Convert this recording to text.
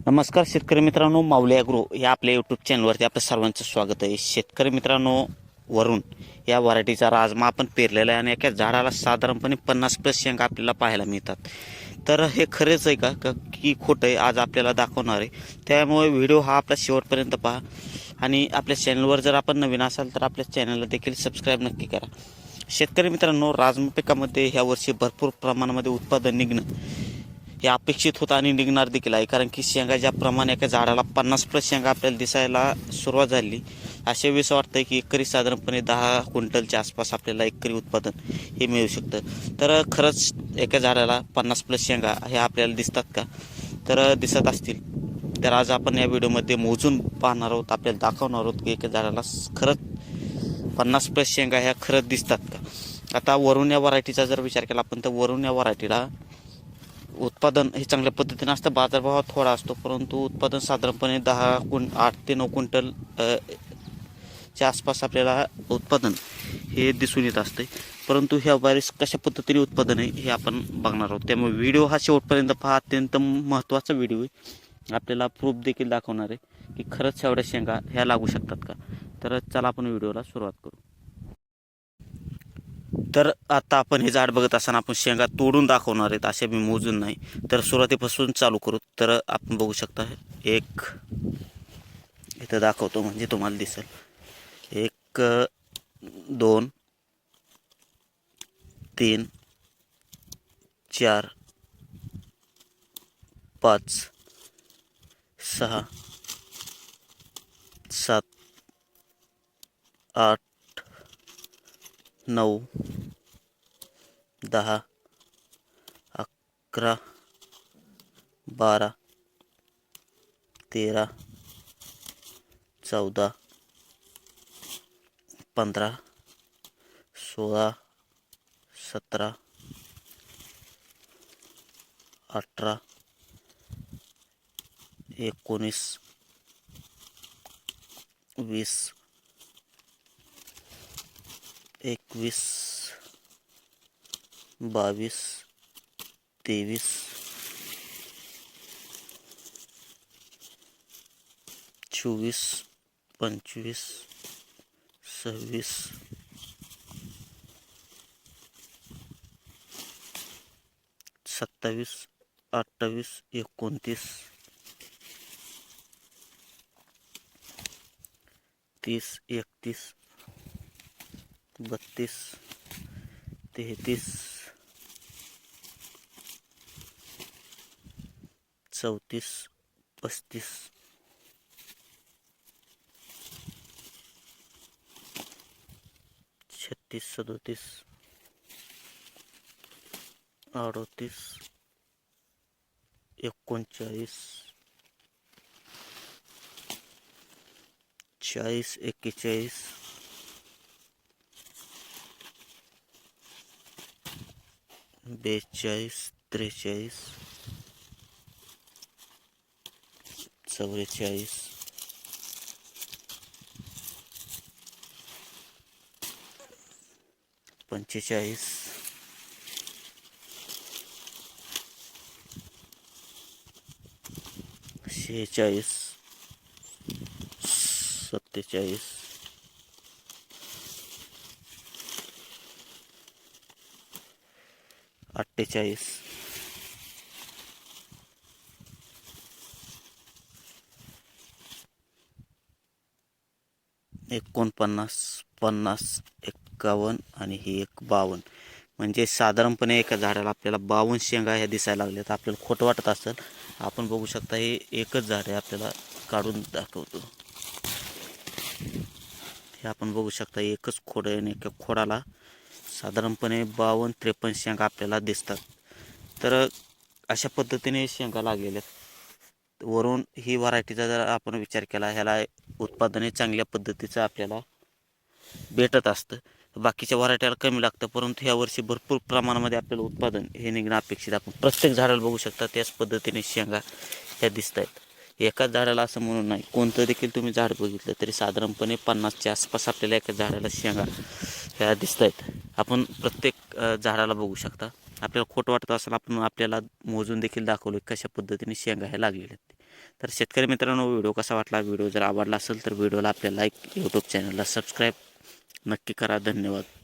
नमस्कार शेतकरी मित्रांनो, माऊली ॲग्रो या आपल्या यूट्यूब चॅनलवरती आपलं सर्वांचं स्वागत आहे. शेतकरी मित्रांनो, वरून या व्हरायटीचा राजमा आपण पेरलेला आहे आणि एका झाडाला साधारणपणे 50+ शेंगा आपल्याला पाहायला मिळतात. तर हे खरेच आहे का की खोटं आहे आज आपल्याला दाखवणार आहे. त्यामुळे व्हिडिओ हा आपला शेवटपर्यंत पहा आणि आपल्या चॅनलवर जर आपण नवीन असाल तर आपल्या चॅनलला देखील सबस्क्राईब नक्की करा. शेतकरी मित्रांनो, राजमा पिकामध्ये ह्या वर्षी भरपूर प्रमाणामध्ये उत्पादन निघणं हे अपेक्षित होतं आणि निघणार देखील आहे. कारण की शेंगा ज्याप्रमाणे एका झाडाला 50+ शेंगा आपल्याला दिसायला सुरुवात झाली, अशा वेळेस वाटतंय की एकरी साधारणपणे 10 क्विंटलच्या आसपास आपल्याला एकरी उत्पादन हे मिळू शकतं. तर खरंच एका झाडाला 50+ शेंगा हे आपल्याला दिसतात का? तर दिसत असतील तर आज आपण या व्हिडिओमध्ये मोजून पाहणार आहोत, आपल्याला दाखवणार आहोत की एका झाडाला खरंच 50+ शेंगा ह्या खरंच दिसतात का. आता वरून या व्हरायटीचा जर विचार केला आपण तर वरून या व्हरायटीला उत्पादन हे चांगल्या पद्धतीने असतं. बाजारभाव थोडा असतो, परंतु उत्पादन साधारणपणे 8 ते 9 क्विंटल च्या आसपास आपल्याला उत्पादन हे दिसून येत असते. परंतु ह्या बारीस कशा पद्धतीने उत्पादन आहे हे आपण बघणार आहोत. त्यामुळे व्हिडिओ हा शेवटपर्यंत पहा, अत्यंत महत्त्वाचा व्हिडिओ आहे. आपल्याला प्रूफ देखील दाखवणार आहे की खरंच एवढ्या शेंगा ह्या लागू शकतात का. तर चला आपण व्हिडिओला सुरुवात करू. तर आता आपण हे झाड बघत असताना आपण शेंगा तोडून दाखवणार आहेत, असे मी मोजून नाही. तर सुरुवातीपासून चालू करू. तर आपण बघू शकता, एक इथं दाखवतो म्हणजे तुम्हाला दिसेल. 1 2 3 4 5 6 7 8 9 10 11 12 13 14 15 16 17 18 19 20 21 22 23 24 25 26 27 28 29 30 31 32 33 34 35 36 37 38 39 40 41 42 43 44 45 46 47 48 49 50 51 आणि ही 52. म्हणजे साधारणपणे एका झाडाला आपल्याला 52 शेंगा ह्या दिसायला लागल्यात. आपल्याला खोटं वाटत असेल, आपण बघू शकता हे एकच झाड आहे. आपल्याला काढून दाखवतो. हे आपण बघू शकता एकच खोड आहे आणि एका खोडाला साधारणपणे 52-53 शेंगा आपल्याला दिसतात. तर अशा पद्धतीने शेंगा लागलेल्या आहेत. वरून ही व्हरायटीचा जर आपण विचार केला, ह्याला उत्पादने चांगल्या पद्धतीचं आपल्याला भेटत असतं. बाकीच्या व्हरायटीला कमी लागतं, परंतु ह्या वर्षी भरपूर प्रमाणामध्ये आपल्याला उत्पादन हे निघणं अपेक्षित. आपण प्रत्येक झाडाला बघू शकता त्याच पद्धतीने शेंगा ह्या दिसत आहेत. एकाच झाडाला असं म्हणून नाही, कोणतं देखील तुम्ही झाड बघितलं तरी साधारणपणे 50च्या आसपास आपल्याला एका झाडाला शेंगा ह्या दिसत आहेत. आपण प्रत्येक झाडाला बघू शकता. आपल्याला खोटं वाटत असेल, आपण आपल्याला मोजून देखील दाखवलं कशा पद्धतीने शेंगा ह्या लागलेल्या आहेत. तर शेतकरी मित्रांनो, व्हिडिओ कसा वाटला, व्हिडिओ जर आवडला असेल तर व्हिडिओला आपल्या लाईक, यूट्यूब चॅनलला सबस्क्राईब नक्की करा. धन्यवाद.